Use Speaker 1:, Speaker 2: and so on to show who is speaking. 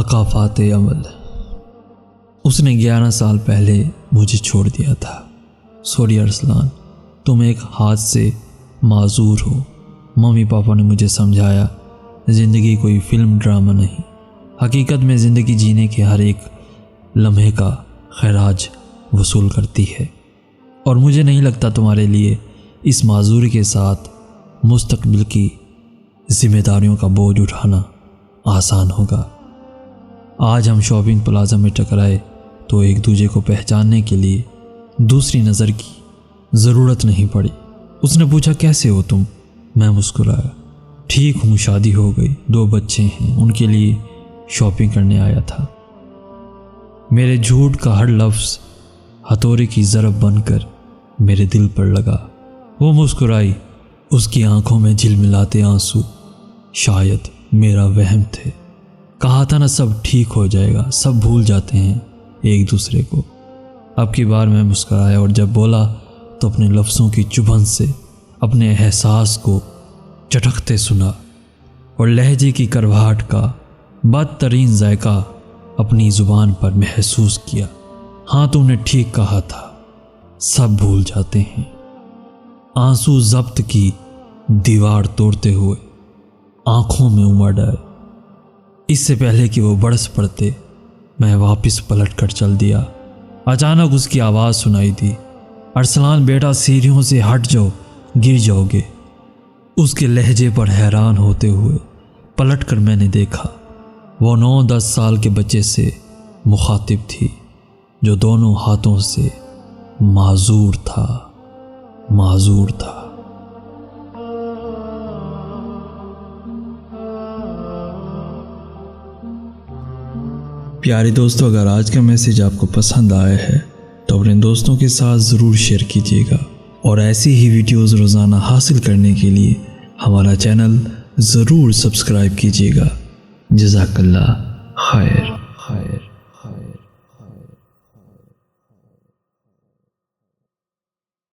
Speaker 1: ثقافات عمل۔ اس نے 11 سال پہلے مجھے چھوڑ دیا تھا۔ سوری ارسلان، تم ایک ہاتھ سے معذور ہو۔ ممی پاپا نے مجھے سمجھایا زندگی کوئی فلم ڈرامہ نہیں، حقیقت میں زندگی جینے کے ہر ایک لمحے کا خراج وصول کرتی ہے، اور مجھے نہیں لگتا تمہارے لیے اس معذوری کے ساتھ مستقبل کی ذمہ داریوں کا بوجھ اٹھانا آسان ہوگا۔ آج ہم شاپنگ پلازا میں ٹکرائے تو ایک دوسرے کو پہچاننے کے لیے دوسری نظر کی ضرورت نہیں پڑی۔ اس نے پوچھا کیسے ہو تم؟ میں مسکرایا، ٹھیک ہوں، شادی ہو گئی، 2 بچے ہیں، ان کے لیے شاپنگ کرنے آیا تھا۔ میرے جھوٹ کا ہر لفظ ہتھوڑے کی ضرب بن کر میرے دل پر لگا۔ وہ مسکرائی، اس کی آنکھوں میں جھلملاتے آنسو شاید میرا وہم تھے۔ کہا تھا نا سب ٹھیک ہو جائے گا، سب بھول جاتے ہیں ایک دوسرے کو۔ اب کی بار میں مسکرایا اور جب بولا تو اپنے لفظوں کی چبھن سے اپنے احساس کو چٹکتے سنا اور لہجے کی کرواہٹ کا بدترین ذائقہ اپنی زبان پر محسوس کیا۔ ہاں تم نے ٹھیک کہا تھا، سب بھول جاتے ہیں۔ آنسو ضبط کی دیوار توڑتے ہوئے آنکھوں میں امڑ آئے۔ اس سے پہلے کہ وہ برس پڑتے میں واپس پلٹ کر چل دیا۔ اچانک اس کی آواز سنائی دی، ارسلان بیٹا سیڑھیوں سے ہٹ جاؤ، گر جاؤ گے۔ اس کے لہجے پر حیران ہوتے ہوئے پلٹ کر میں نے دیکھا، وہ 9-10 سال کے بچے سے مخاطب تھی جو دونوں ہاتھوں سے معذور تھا۔ پیارے دوستو، اگر آج کا میسیج آپ کو پسند آیا ہے تو اپنے دوستوں کے ساتھ ضرور شیئر کیجیے گا، اور ایسی ہی ویڈیوز روزانہ حاصل کرنے کے لیے ہمارا چینل ضرور سبسکرائب کیجیے گا۔ جزاک اللہ خیر۔